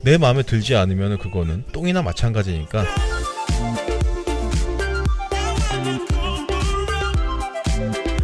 내 마음에 들지 않으면 그거는 똥이나 마찬가지니까.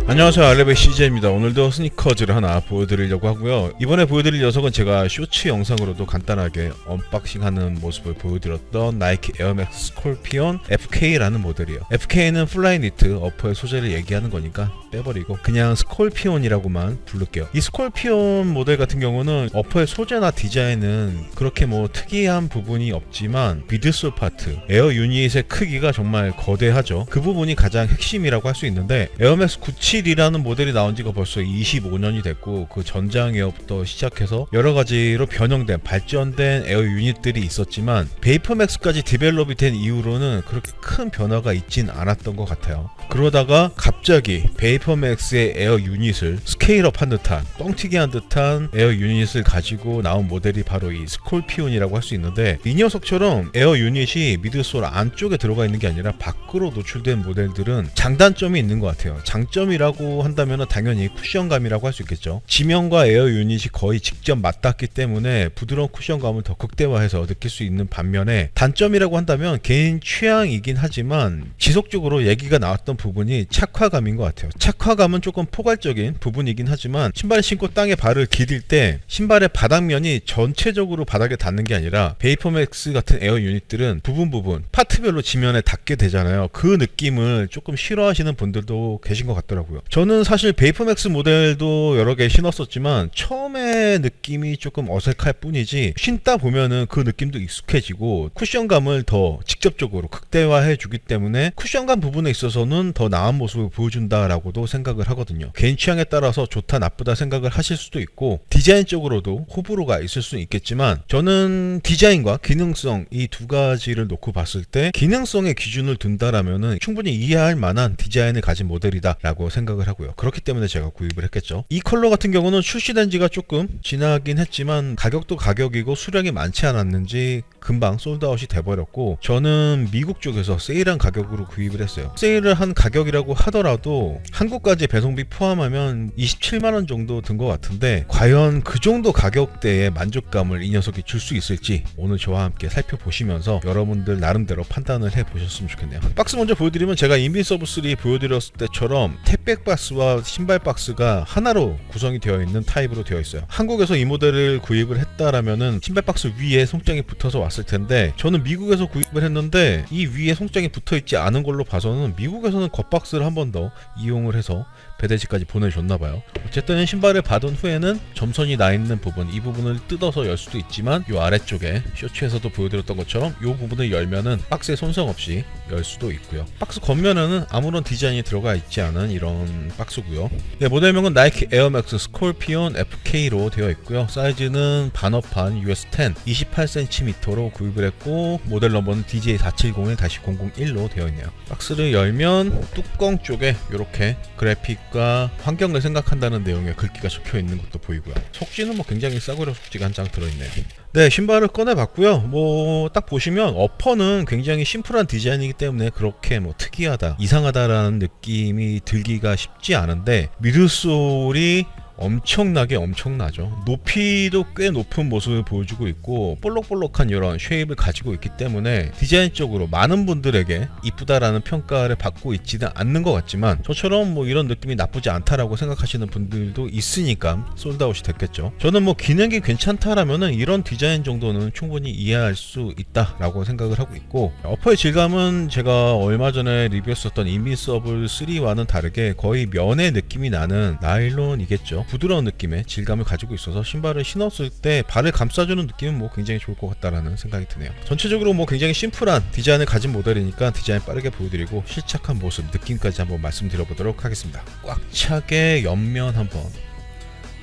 안녕하세요, 알레베 CJ입니다. 오늘도 스니커즈를 하나 보여드리려고 하고요. 이번에 보여드릴 녀석은 제가 쇼츠 영상으로도 간단하게 언박싱하는 모습을 보여드렸던 나이키 에어맥스 스콜피온 FK라는 모델이에요. FK는 플라이니트 어퍼의 소재를 얘기하는 거니까 빼버리고 그냥 스콜피온이라고만 부를게요. 이 스콜피온 모델 같은 경우는 어퍼의 소재나 디자인은 그렇게 뭐 특이한 부분이 없지만 미드솔 파트, 에어 유닛의 크기가 정말 거대하죠. 그 부분이 가장 핵심이라고 할 수 있는데, 에어맥스 97이라는 모델이 나온 지가 벌써 25년이 됐고, 그 전장 에어부터 시작해서 여러 가지로 변형된 발전된 에어 유닛들이 있었지만 베이퍼맥스까지 디벨롭이 된 이후로는 그렇게 큰 변화가 있진 않았던 것 같아요. 그러다가 갑자기 베이퍼맥스의 에어 유닛을 스케일업한 듯한, 뻥튀기한 듯한 에어 유닛을 가지고 나온 모델이 바로 이 스콜피온이라고 할 수 있는데, 이 녀석처럼 에어 유닛이 미드솔 안쪽에 들어가 있는 게 아니라 밖으로 노출된 모델들은 장단점이 있는 것 같아요. 장점이라고 한다면 당연히 쿠션감이라고 할 수 있겠죠. 지면과 에어 유닛이 거의 직접 맞닿기 때문에 부드러운 쿠션감을 더 극대화해서 느낄 수 있는 반면에, 단점이라고 한다면 개인 취향이긴 하지만 지속적으로 얘기가 나왔던 부분이 착화감인 것 같아요. 착화감은 조금 포괄적인 부분이긴 하지만, 신발을 신고 땅에 발을 디딜 때 신발의 바닥면이 전체적으로 바닥에 닿는 게 아니라 베이퍼맥스 같은 에어 유닛들은 부분 파트별로 지면에 닿게 되잖아요. 그 느낌을 조금 싫어하시는 분들도 계신 것 같더라고요. 저는 사실 베이퍼맥스 모델도 여러 개 신었었지만 처음에 느낌이 조금 어색할 뿐이지, 신다 보면은 그 느낌도 익숙해지고 쿠션감을 더 직접적으로 극대화해 주기 때문에 쿠션감 부분에 있어서는 더 나은 모습을 보여준다라고도 생각을 하거든요. 개인 취향에 따라서 좋다 나쁘다 생각을 하실 수도 있고, 디자인적으로도 호불호가 있을 수는 있겠지만, 저는 디자인과 기능성 이 두 가지를 놓고 봤을 때 기능성의 기준을 둔다라면은 충분히 이해할 만한 디자인을 가진 모델이다 라고 생각을 하고요. 그렇기 때문에 제가 구입을 했겠죠. 이 컬러 같은 경우는 출시된 지가 조금 지나긴 했지만 가격도 가격이고 수량이 많지 않았는지 금방 솔드아웃이 돼버렸고, 저는 미국 쪽에서 세일한 가격으로 구입을 했어요. 세일을 한 가격이라고 하더라도 한국까지 배송비 포함하면 27만원 정도 든 것 같은데, 과연 그 정도 가격대의 만족감을 이 녀석이 줄 수 있을지 오늘 저와 함께 살펴보시면서 여러분들 나름대로 판단을 해보셨으면 좋겠네요. 박스 먼저 보여드리면, 제가 인빈서브 3 보여드렸을 때처럼 택배 박스와 신발 박스가 하나로 구성이 되어 있는 타입으로 되어 있어요. 한국에서 이 모델을 구입을 했다라면은 신발 박스 위에 송장이 붙어서 왔을 텐데, 저는 미국에서 구입을 했는데 이 위에 송장이 붙어 있지 않은 걸로 봐서는 미국에서는 겉박스를 한 번 더 이용을 해서 배대지까지 보내줬나봐요. 어쨌든 신발을 받은 후에는 점선이 나 있는 부분, 이 부분을 뜯어서 열 수도 있지만 이 아래쪽에 쇼츠에서도 보여드렸던 것처럼 이 부분을 열면은 박스에 손상 없이 열 수도 있고요. 박스 겉면에는 아무런 디자인이 들어가 있지 않은 이런 박스고요. 네, 모델명은 나이키 에어맥스 스콜피온 FK로 되어 있고요. 사이즈는 반업한 US10 28cm로 구입을 했고, 모델 넘버는 DJ470-001로 되어 있네요. 박스를 열면 뚜껑 쪽에 이렇게 그래픽과 환경을 생각한다는 내용의 글귀가 적혀 있는 것도 보이고요. 속지는 뭐 굉장히 싸구려 속지가 한 장 들어있네요. 네, 신발을 꺼내봤고요. 뭐 딱 보시면 어퍼는 굉장히 심플한 디자인이기 때문에 그렇게 뭐 특이하다, 이상하다라는 느낌이 들기가 쉽지 않은데, 미드솔이 엄청나죠. 높이도 꽤 높은 모습을 보여주고 있고, 볼록볼록한 이런 쉐입을 가지고 있기 때문에 디자인적으로 많은 분들에게 이쁘다라는 평가를 받고 있지는 않는 것 같지만, 저처럼 뭐 이런 느낌이 나쁘지 않다라고 생각하시는 분들도 있으니까 솔드아웃이 됐겠죠. 저는 뭐 기능이 괜찮다라면은 이런 디자인 정도는 충분히 이해할 수 있다라고 생각을 하고 있고, 어퍼의 질감은 제가 얼마 전에 리뷰했었던 인빈서블 3와는 다르게 거의 면의 느낌이 나는 나일론이겠죠. 부드러운 느낌의 질감을 가지고 있어서 신발을 신었을 때 발을 감싸주는 느낌은 뭐 굉장히 좋을 것 같다라는 생각이 드네요. 전체적으로 뭐 굉장히 심플한 디자인을 가진 모델이니까 디자인 빠르게 보여드리고 실착한 모습, 느낌까지 한번 말씀드려보도록 하겠습니다. 꽉 차게 옆면 한번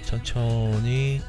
천천히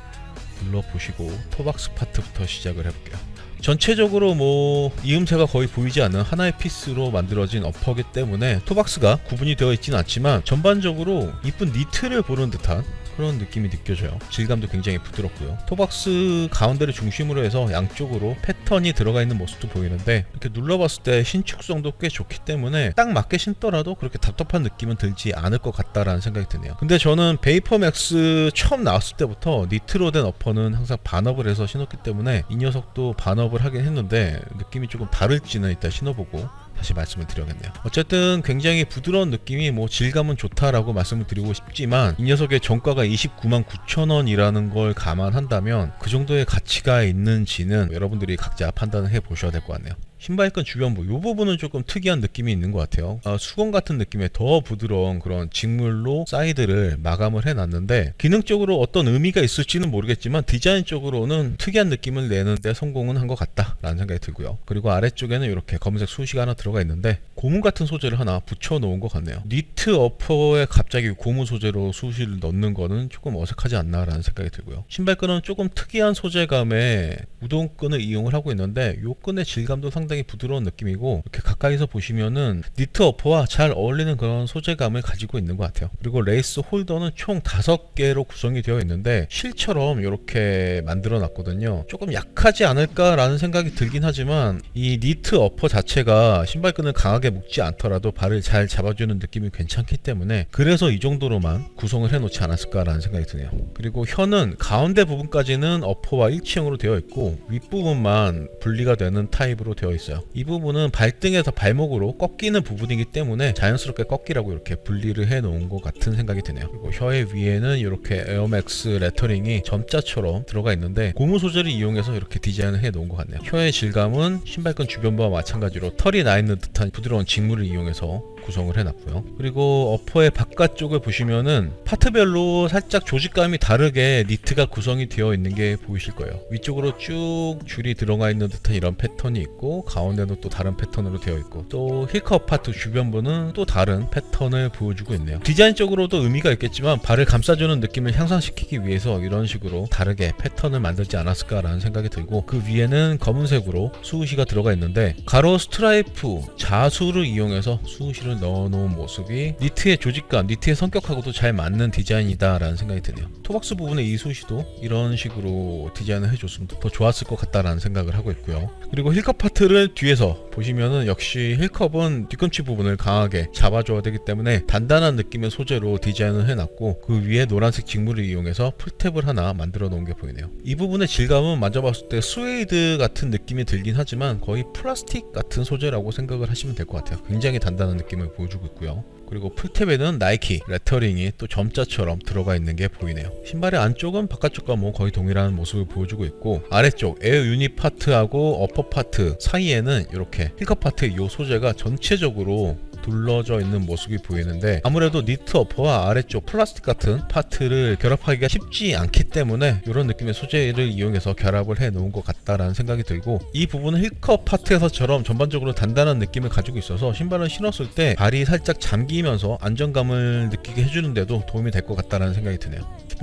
눌러보시고 토박스 파트부터 시작을 해볼게요. 전체적으로 뭐 이음새가 거의 보이지 않는 하나의 피스로 만들어진 어퍼기 때문에 토박스가 구분이 되어 있지는 않지만 전반적으로 이쁜 니트를 보는 듯한 그런 느낌이 느껴져요. 질감도 굉장히 부드럽고요. 토박스 가운데를 중심으로 해서 양쪽으로 패턴이 들어가 있는 모습도 보이는데 이렇게 눌러봤을 때 신축성도 꽤 좋기 때문에 딱 맞게 신더라도 그렇게 답답한 느낌은 들지 않을 것 같다라는 생각이 드네요. 근데 저는 베이퍼맥스 처음 나왔을 때부터 니트로 된 어퍼는 항상 반업을 해서 신었기 때문에 이 녀석도 반업을 하긴 했는데 느낌이 조금 다를지는 이따 신어보고 다시 말씀을 드려야겠네요. 어쨌든 굉장히 부드러운 느낌이 질감은 좋다라고 말씀을 드리고 싶지만 이 녀석의 정가가 29만 9천 원이라는 걸 감안한다면 그 정도의 가치가 있는지는 여러분들이 각자 판단을 해보셔야 될 것 같네요. 신발끈 주변부 이 부분은 조금 특이한 느낌이 있는 것 같아요. 수건 같은 느낌의 더 부드러운 그런 직물로 사이드를 마감을 해놨는데 기능적으로 어떤 의미가 있을지는 모르겠지만 디자인적으로는 특이한 느낌을 내는데 성공은 한 것 같다라는 생각이 들고요. 그리고 아래쪽에는 이렇게 검은색 숱이 하나 들어가 있는데 고무 같은 소재를 하나 붙여놓은 것 같네요. 니트 어퍼에 갑자기 고무 소재로 숱을 넣는 거는 조금 어색하지 않나라는 생각이 들고요. 신발끈은 조금 특이한 소재감의 우동끈을 이용을 하고 있는데 이 끈의 질감도 상당히 부드러운 느낌이고 이렇게 가까이서 보시면은 니트 어퍼와 잘 어울리는 그런 소재감을 가지고 있는 것 같아요. 그리고 레이스 홀더는 총 5개로 구성이 되어 있는데 실처럼 이렇게 만들어 놨거든요. 조금 약하지 않을까라는 생각이 들긴 하지만 이 니트 어퍼 자체가 신발끈을 강하게 묶지 않더라도 발을 잘 잡아주는 느낌이 괜찮기 때문에 그래서 이 정도로만 구성을 해놓지 않았을까라는 생각이 드네요. 그리고 혀는 가운데 부분까지는 어퍼와 일치형으로 되어 있고 윗부분만 분리가 되는 타입으로 되어 있어요. 이 부분은 발등에서 발목으로 꺾이는 부분이기 때문에 자연스럽게 꺾이라고 이렇게 분리를 해 놓은 것 같은 생각이 드네요. 그리고 혀의 위에는 이렇게 에어맥스 레터링이 점자처럼 들어가 있는데 고무 소재를 이용해서 이렇게 디자인을 해 놓은 것 같네요. 혀의 질감은 신발끈 주변부와 마찬가지로 털이 나 있는 듯한 부드러운 직물을 이용해서 구성을 해놨고요. 그리고 어퍼의 바깥쪽을 보시면은 파트별로 살짝 조직감이 다르게 니트가 구성이 되어 있는 게 보이실 거예요. 위쪽으로 쭉 줄이 들어가 있는 듯한 이런 패턴이 있고 가운데는 또 다른 패턴으로 되어 있고 또 힐컵 파트 주변부는 또 다른 패턴을 보여주고 있네요. 디자인적으로도 의미가 있겠지만 발을 감싸주는 느낌을 향상시키기 위해서 이런 식으로 다르게 패턴을 만들지 않았을까라는 생각이 들고 그 위에는 검은색으로 수우시가 들어가 있는데 가로 스트라이프 자수를 이용해서 수우시를 넣어놓은 모습이 니트의 조직감, 니트의 성격하고도 잘 맞는 디자인이다 라는 생각이 드네요. 토박스 부분에 이 수시도 이런 식으로 디자인을 해줬으면 더 좋았을 것 같다라는 생각을 하고 있고요. 그리고 힐컵 파트를 뒤에서 보시면은 역시 힐컵은 뒤꿈치 부분을 강하게 잡아줘야 되기 때문에 단단한 느낌의 소재로 디자인을 해놨고 그 위에 노란색 직물을 이용해서 풀탭을 하나 만들어 놓은 게 보이네요. 이 부분의 질감은 만져봤을 때 스웨이드 같은 느낌이 들긴 하지만 거의 플라스틱 같은 소재라고 생각을 하시면 될 것 같아요. 굉장히 단단한 느낌을 보여주고 있고요. 그리고 풀탭에는 나이키 레터링이 또 점자처럼 들어가 있는 게 보이네요. 신발의 안쪽은 바깥쪽과 거의 동일한 모습을 보여주고 있고 아래쪽 에어 유닛 파트하고 어퍼 파트 사이에는 이렇게 힐컵 파트의 이 소재가 전체적으로 둘러져 있는 모습이 보이는데 아무래도 니트 어퍼와 아래쪽 플라스틱 같은 파트를 결합하기가 쉽지 않기 때문에 이런 느낌의 소재를 이용해서 결합을 해 놓은 것 같다라는 생각이 들고 이 부분은 힐컵 파트에서처럼 전반적으로 단단한 느낌을 가지고 있어서 신발을 신었을 때 발이 살짝 잠기면서 안정감을 느끼게 해주는데도 도움이 될 것 같다라는 생각이 드네요.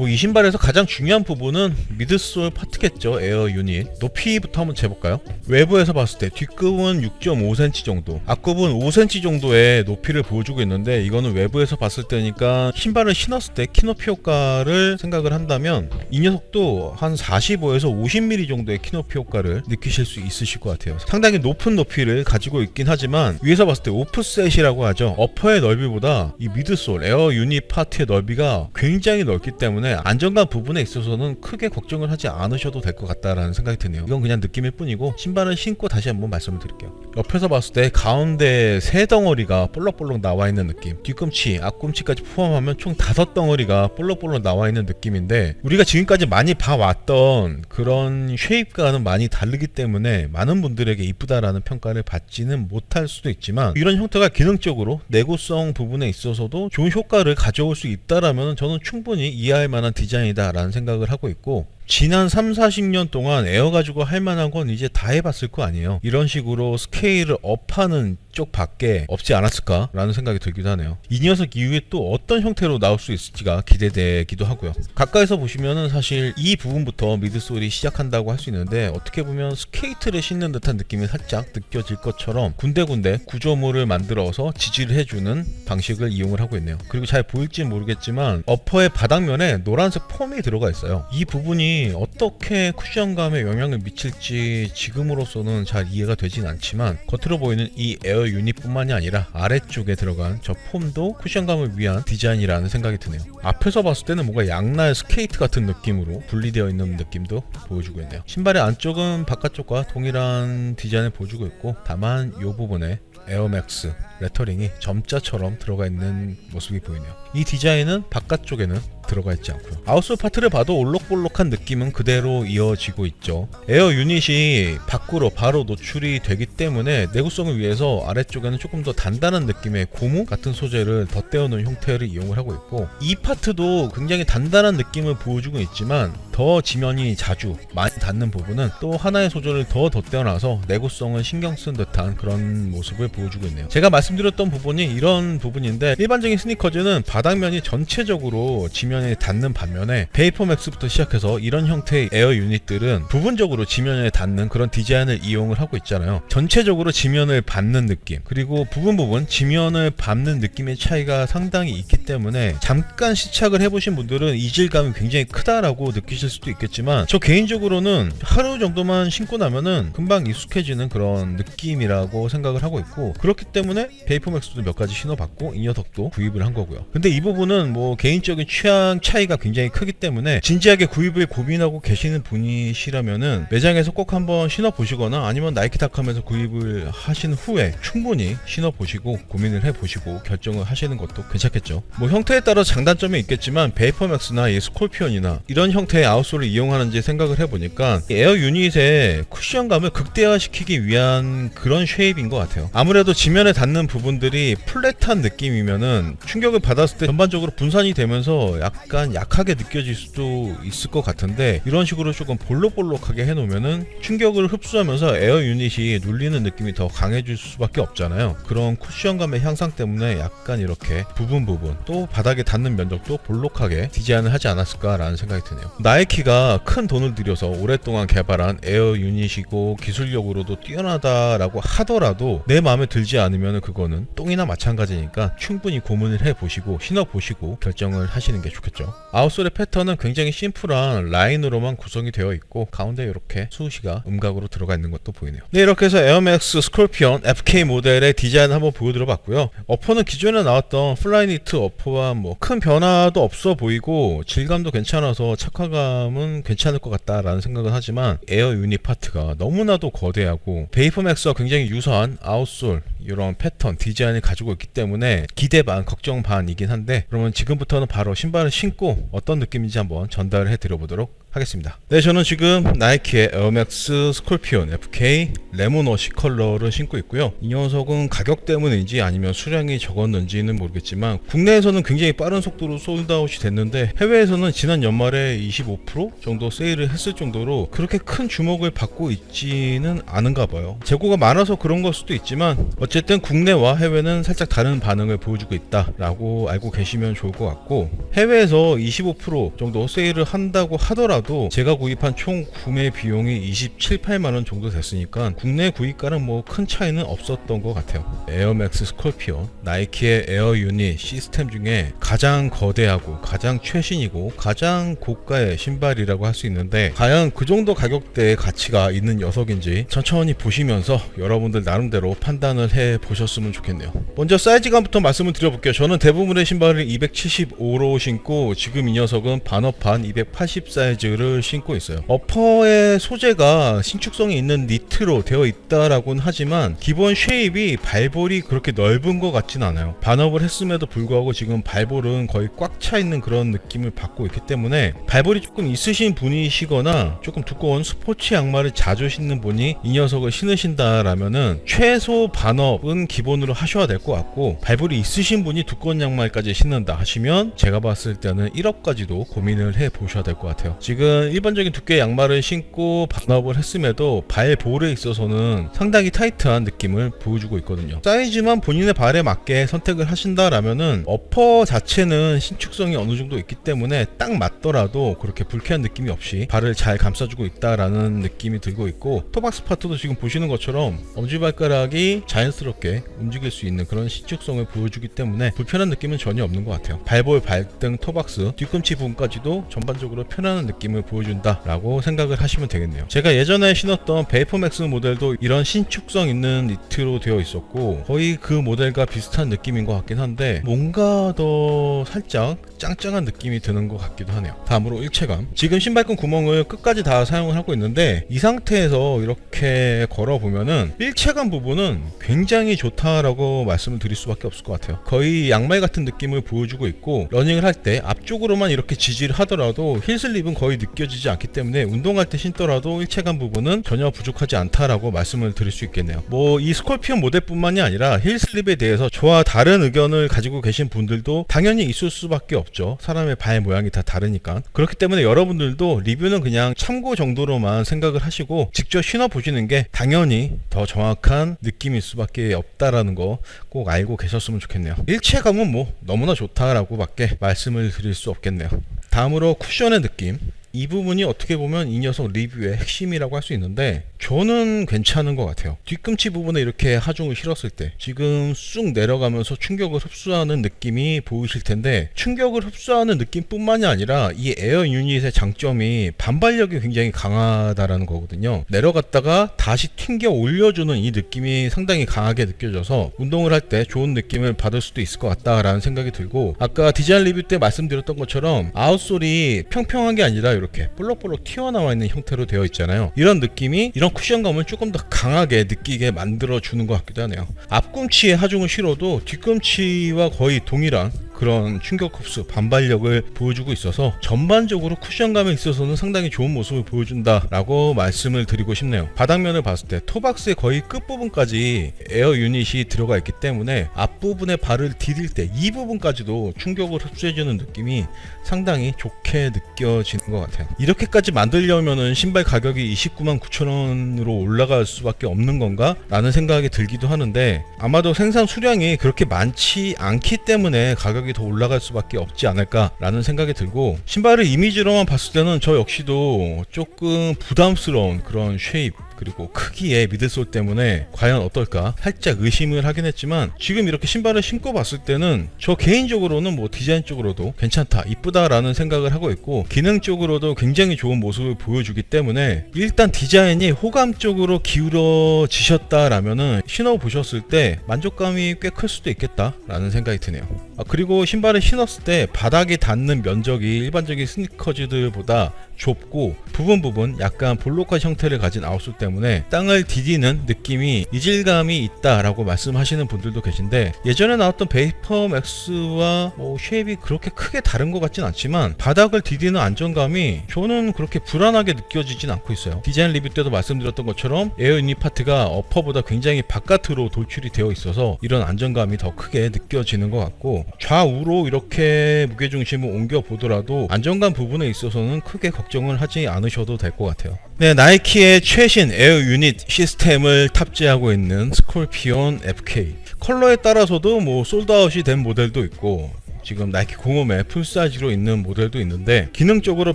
이 신발에서 가장 중요한 부분은 미드솔 파트겠죠. 에어 유닛 높이부터 한번 재볼까요? 외부에서 봤을 때 뒷급은 6.5cm 정도, 앞급은 5cm 정도의 높이를 보여주고 있는데 이거는 외부에서 봤을 때니까 신발을 신었을 때 키높이 효과를 생각을 한다면 이 녀석도 한 45에서 50mm 정도의 키높이 효과를 느끼실 수 있으실 것 같아요. 상당히 높은 높이를 가지고 있긴 하지만 위에서 봤을 때 오프셋이라고 하죠. 어퍼의 넓이보다 이 미드솔 에어 유닛 파트의 넓이가 굉장히 넓기 때문에 안정감 부분에 있어서는 크게 걱정을 하지 않으셔도 될 것 같다라는 생각이 드네요. 이건 그냥 느낌일 뿐이고 신발을 신고 다시 한번 말씀을 드릴게요. 옆에서 봤을 때 가운데 3덩어리가 볼록볼록 나와 있는 느낌, 뒤꿈치, 앞꿈치까지 포함하면 총 5덩어리가 볼록볼록 나와 있는 느낌인데 우리가 지금까지 많이 봐왔던 그런 쉐입과는 많이 다르기 때문에 많은 분들에게 이쁘다라는 평가를 받지는 못할 수도 있지만 이런 형태가 기능적으로 내구성 부분에 있어서도 좋은 효과를 가져올 수 있다라면 저는 충분히 이해할 만한 디자인이다 라는 생각을 하고 있고 지난 3-40년 동안 에어 가지고 할 만한 건 이제 다 해봤을 거 아니에요. 이런 식으로 스케일을 업하는 쪽밖에 없지 않았을까라는 생각이 들기도 하네요. 이 녀석 이후에 또 어떤 형태로 나올 수 있을지가 기대되기도 하고요. 가까이서 보시면은 사실 이 부분부터 미드솔이 시작한다고 할 수 있는데, 어떻게 보면 스케이트를 신는 듯한 느낌이 살짝 느껴질 것처럼 군데군데 구조물을 만들어서 지지를 해주는 방식을 이용을 하고 있네요. 그리고 잘 보일지 모르겠지만 어퍼의 바닥면에 노란색 폼이 들어가 있어요. 이 부분이 어떻게 쿠션감에 영향을 미칠지 지금으로서는 잘 이해가 되진 않지만, 겉으로 보이는 이 에어 유닛뿐만이 아니라 아래쪽에 들어간 저 폼도 쿠션감을 위한 디자인이라는 생각이 드네요. 앞에서 봤을 때는 뭔가 양날 스케이트 같은 느낌으로 분리되어 있는 느낌도 보여주고 있네요. 신발의 안쪽은 바깥쪽과 동일한 디자인을 보여주고 있고, 다만 이 부분에 에어맥스 레터링이 점자처럼 들어가 있는 모습이 보이네요. 이 디자인은 바깥쪽에는 들어가 있지 않고요. 아웃솔 파트를 봐도 올록볼록한 느낌은 그대로 이어지고 있죠. 에어 유닛이 밖으로 바로 노출이 되기 때문에 내구성을 위해서 아래쪽에는 조금 더 단단한 느낌의 고무 같은 소재를 덧대어 놓은 형태를 이용을 하고 있고, 이 파트도 굉장히 단단한 느낌을 보여주고 있지만 더 지면이 자주 많이 닿는 부분은 또 하나의 소재를 더 덧대어놔서 내구성을 신경 쓴 듯한 그런 모습을 보여주고 있네요. 제가 말씀드렸던 부분이 이런 부분인데, 일반적인 스니커즈는 바닥면이 전체적으로 지면에 닿는 반면에 베이퍼맥스부터 시작해서 이런 형태의 에어 유닛들은 부분적으로 지면에 닿는 그런 디자인을 이용을 하고 있잖아요. 전체적으로 지면을 밟는 느낌, 그리고 부분 지면을 밟는 느낌의 차이가 상당히 있기 때문에 잠깐 시착을 해보신 분들은 이질감이 굉장히 크다라고 느끼실 수도 있겠지만, 저 개인적으로는 하루 정도만 신고 나면은 금방 익숙해지는 그런 느낌이라고 생각을 하고 있고, 그렇기 때문에 베이퍼맥스도 몇 가지 신어봤고 이 녀석도 구입을 한 거고요. 근데 이 부분은 뭐 개인적인 취향 차이가 굉장히 크기 때문에 진지하게 구입을 고민하고 계시는 분이시라면은 매장에서 꼭 한번 신어보시거나 아니면 나이키닷컴에서 구입을 하신 후에 충분히 신어보시고 고민을 해보시고 결정을 하시는 것도 괜찮겠죠. 뭐 형태에 따라 장단점이 있겠지만 베이퍼맥스나 이 스콜피온이나 이런 형태의 아웃솔을 이용하는지 생각을 해보니까 에어 유닛의 쿠션감을 극대화시키기 위한 그런 쉐입인 것 같아요. 아무래도 지면에 닿는 부분들이 플랫한 느낌이면은 충격을 받았을 때 전반적으로 분산이 되면서 약간 약하게 느껴질 수도 있을 것 같은데, 이런 식으로 조금 볼록볼록하게 해놓으면은 충격을 흡수하면서 에어 유닛이 눌리는 느낌이 더 강해질 수밖에 없잖아요. 그런 쿠션감의 향상 때문에 약간 이렇게 부분 또 바닥에 닿는 면적도 볼록하게 디자인을 하지 않았을까라는 생각이 드네요. 나이키가 큰 돈을 들여서 오랫동안 개발한 에어 유닛이고 기술력으로도 뛰어나다라고 하더라도 내 마음에 들지 않으면 그거는 똥이나 마찬가지니까 충분히 고민을 해보시고 신어보시고 결정을 하시는 게 좋겠죠. 아웃솔의 패턴은 굉장히 심플한 라인으로만 구성이 되어 있고, 가운데 이렇게 수시가 음각으로 들어가 있는 것도 보이네요. 네, 이렇게 해서 에어맥스 스콜피온 FK 모델의 디자인 한번 보여드려 봤고요. 어퍼는 기존에 나왔던 플라이니트 어퍼와 뭐 큰 변화도 없어 보이고 질감도 괜찮아서 착화감은 괜찮을 것 같다라는 생각은 하지만, 에어 유닛 파트가 너무나도 거대하고 베이퍼맥스와 굉장히 유사한 아웃솔 이런 패턴 디자인을 가지고 있기 때문에 기대 반 걱정 반이긴 한데, 그러면 지금부터는 바로 신발을 신고 어떤 느낌인지 한번 전달을 해드려 보도록 하겠습니다. 네, 저는 지금 나이키의 에어맥스 스콜피온 FK 레몬워시 컬러를 신고 있고요. 이 녀석은 가격 때문인지 아니면 수량이 적었는지는 모르겠지만 국내에서는 굉장히 빠른 속도로 솔드아웃이 됐는데, 해외에서는 지난 연말에 25% 정도 세일을 했을 정도로 그렇게 큰 주목을 받고 있지는 않은가 봐요. 재고가 많아서 그런 걸 수도 있지만 어쨌든 국내와 해외는 살짝 다른 반응을 보여주고 있다라고 알고 계시면 좋을 것 같고, 해외에서 25% 정도 세일을 한다고 하더라도 제가 구입한 총 구매 비용이 27, 8만원 정도 됐으니까 국내 구입가는 뭐 큰 차이는 없었던 것 같아요. 에어맥스 스콜피온, 나이키의 에어 유닛 시스템 중에 가장 거대하고 가장 최신이고 가장 고가의 신발이라고 할 수 있는데, 과연 그 정도 가격대의 가치가 있는 녀석인지 천천히 보시면서 여러분들 나름대로 판단을 해 보셨으면 좋겠네요. 먼저 사이즈감부터 말씀을 드려볼게요. 저는 대부분의 신발을 275로 신고 지금 이 녀석은 반업한 280 사이즈를 신고 있어요. 어퍼의 소재가 신축성이 있는 니트로 되어 있다라고는 하지만 기본 쉐입이 발볼이 그렇게 넓은 것 같진 않아요. 반업을 했음에도 불구하고 지금 발볼은 거의 꽉 차 있는 그런 느낌을 받고 있기 때문에, 발볼이 조금 있으신 분이시거나 조금 두꺼운 스포츠 양말을 자주 신는 분이 이 녀석을 신으신다라면은 최소 반업은 기본으로 하셔야 될 것 같고, 발볼이 있으신 분이 두꺼운 양말까지 신는다 하시면 제가 봤을 때는 1업까지도 고민을 해 보셔야 될 것 같아요. 지금 지금 일반적인 두께의 양말을 신고 반업을 했음에도 발 볼에 있어서는 상당히 타이트한 느낌을 보여주고 있거든요. 사이즈만 본인의 발에 맞게 선택을 하신다라면은 어퍼 자체는 신축성이 어느 정도 있기 때문에 딱 맞더라도 그렇게 불쾌한 느낌이 없이 발을 잘 감싸주고 있다라는 느낌이 들고 있고, 토박스 파트도 지금 보시는 것처럼 엄지발가락이 자연스럽게 움직일 수 있는 그런 신축성을 보여주기 때문에 불편한 느낌은 전혀 없는 것 같아요. 발볼, 발등, 토박스, 뒤꿈치 부분까지도 전반적으로 편안한 느낌을 보여준다 라고 생각을 하시면 되겠네요. 제가 예전에 신었던 베이퍼맥스 모델도 이런 신축성 있는 니트로 되어 있었고 거의 그 모델과 비슷한 느낌인 것 같긴 한데 뭔가 더 살짝 짱짱한 느낌이 드는 것 같기도 하네요. 다음으로 일체감. 지금 신발끈 구멍을 끝까지 다 사용을 하고 있는데 이 상태에서 이렇게 걸어보면은 일체감 부분은 굉장히 좋다라고 말씀을 드릴 수밖에 없을 것 같아요. 거의 양말 같은 느낌을 보여주고 있고, 러닝을 할 때 앞쪽으로만 이렇게 지지를 하더라도 힐슬립은 거의 느껴지지 않기 때문에 운동할 때 신더라도 일체감 부분은 전혀 부족하지 않다라고 말씀을 드릴 수 있겠네요. 뭐 이 스콜피온 모델뿐만이 아니라 힐슬립에 대해서 저와 다른 의견을 가지고 계신 분들도 당연히 있을 수밖에 없죠. 사람의 발 모양이 다 다르니까. 그렇기 때문에 여러분들도 리뷰는 그냥 참고 정도로만 생각을 하시고 직접 신어 보시는 게 당연히 더 정확한 느낌일 수밖에 없다라는 거 꼭 알고 계셨으면 좋겠네요. 일체감은 뭐 너무나 좋다라고 밖에 말씀을 드릴 수 없겠네요. 다음으로 쿠션의 느낌. 이 부분이 어떻게 보면 이 녀석 리뷰의 핵심이라고 할 수 있는데 저는 괜찮은 것 같아요. 뒤꿈치 부분에 이렇게 하중을 실었을 때 지금 쑥 내려가면서 충격을 흡수하는 느낌이 보이실 텐데, 충격을 흡수하는 느낌뿐만이 아니라 이 에어 유닛의 장점이 반발력이 굉장히 강하다라는 거거든요. 내려갔다가 다시 튕겨 올려주는 이 느낌이 상당히 강하게 느껴져서 운동을 할 때 좋은 느낌을 받을 수도 있을 것 같다라는 생각이 들고, 아까 디자인 리뷰 때 말씀드렸던 것처럼 아웃솔이 평평한 게 아니라 이렇게 볼록볼록 튀어나와 있는 형태로 되어 있잖아요. 이런 느낌이 이런 쿠션감을 조금 더 강하게 느끼게 만들어주는 것 같기도 하네요. 앞꿈치에 하중을 실어도 뒤꿈치와 거의 동일한 그런 충격 흡수, 반발력을 보여주고 있어서 전반적으로 쿠션감에 있어서는 상당히 좋은 모습을 보여준다라고 말씀을 드리고 싶네요. 바닥면을 봤을 때 토박스의 거의 끝부분까지 에어 유닛이 들어가 있기 때문에 앞부분에 발을 디딜 때 이 부분까지도 충격을 흡수해주는 느낌이 상당히 좋게 느껴지는 것 같아요. 이렇게까지 만들려면은 신발 가격이 29만 9천 원으로 올라갈 수밖에 없는 건가? 라는 생각이 들기도 하는데, 아마도 생산 수량이 그렇게 많지 않기 때문에 가격이 더 올라갈 수밖에 없지 않을까라는 생각이 들고, 신발을 이미지로만 봤을 때는 저 역시도 조금 부담스러운 그런 쉐입 그리고 크기의 미들솔 때문에 과연 어떨까 살짝 의심을 하긴 했지만, 지금 이렇게 신발을 신고 봤을 때는 저 개인적으로는 뭐 디자인 쪽으로도 괜찮다, 이쁘다라는 생각을 하고 있고, 기능 쪽으로도 굉장히 좋은 모습을 보여주기 때문에 일단 디자인이 호감 쪽으로 기울어지셨다라면은 신어보셨을 때 만족감이 꽤 클 수도 있겠다라는 생각이 드네요. 그리고 신발을 신었을 때 바닥에 닿는 면적이 일반적인 스니커즈들보다 좁고 부분 약간 볼록한 형태를 가진 아웃솔 때문에 땅을 디디는 느낌이 이질감이 있다라고 말씀하시는 분들도 계신데, 예전에 나왔던 베이퍼 맥스와 뭐 쉐입이 그렇게 크게 다른 것 같진 않지만 바닥을 디디는 안정감이 저는 그렇게 불안하게 느껴지진 않고 있어요. 디자인 리뷰 때도 말씀드렸던 것처럼 에어 유닛 파트가 어퍼보다 굉장히 바깥으로 돌출이 되어 있어서 이런 안정감이 더 크게 느껴지는 것 같고, 좌우로 이렇게 무게중심을 옮겨 보더라도 안정감 부분에 있어서는 크게 걱정을 하지 않으셔도 될 것 같아요. 네, 나이키의 최신 에어 유닛 시스템을 탑재하고 있는 스콜피온 FK. 컬러에 따라서도 뭐 솔드아웃이 된 모델도 있고 지금 나이키 공홈에 풀사이즈로 있는 모델도 있는데, 기능적으로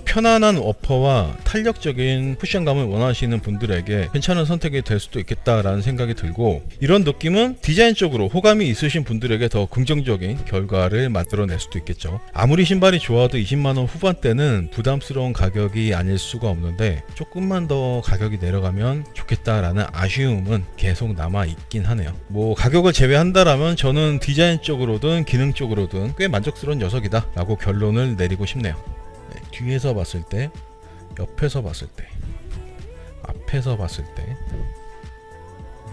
편안한 어퍼와 탄력적인 쿠션감을 원하시는 분들에게 괜찮은 선택이 될 수도 있겠다라는 생각이 들고, 이런 느낌은 디자인적으로 호감이 있으신 분들에게 더 긍정적인 결과를 만들어낼 수도 있겠죠. 아무리 신발이 좋아도 20만원 후반대는 부담스러운 가격이 아닐 수가 없는데, 조금만 더 가격이 내려가면 좋겠다라는 아쉬움은 계속 남아 있긴 하네요. 뭐 가격을 제외한다라면 저는 디자인적으로든 기능적으로든 꽤 만족스러운 녀석이다 라고 결론을 내리고 싶네요. 네, 뒤에서 봤을 때, 옆에서 봤을 때, 앞에서 봤을 때,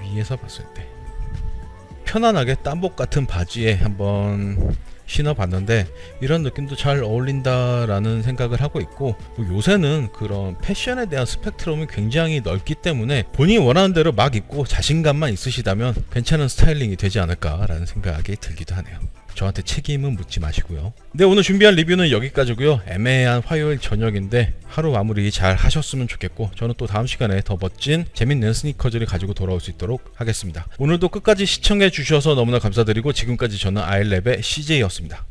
위에서 봤을 때 편안하게 땀복 같은 바지에 한번 신어봤는데 이런 느낌도 잘 어울린다라는 생각을 하고 있고, 뭐 요새는 그런 패션에 대한 스펙트럼이 굉장히 넓기 때문에 본인이 원하는 대로 막 입고 자신감만 있으시다면 괜찮은 스타일링이 되지 않을까라는 생각이 들기도 하네요. 저한테 책임은 묻지 마시고요. 네, 오늘 준비한 리뷰는 여기까지고요. 애매한 화요일 저녁인데 하루 마무리 잘 하셨으면 좋겠고, 저는 또 다음 시간에 더 멋진 재밌는 스니커즈를 가지고 돌아올 수 있도록 하겠습니다. 오늘도 끝까지 시청해 주셔서 너무나 감사드리고, 지금까지 저는 아이랩의 CJ였습니다.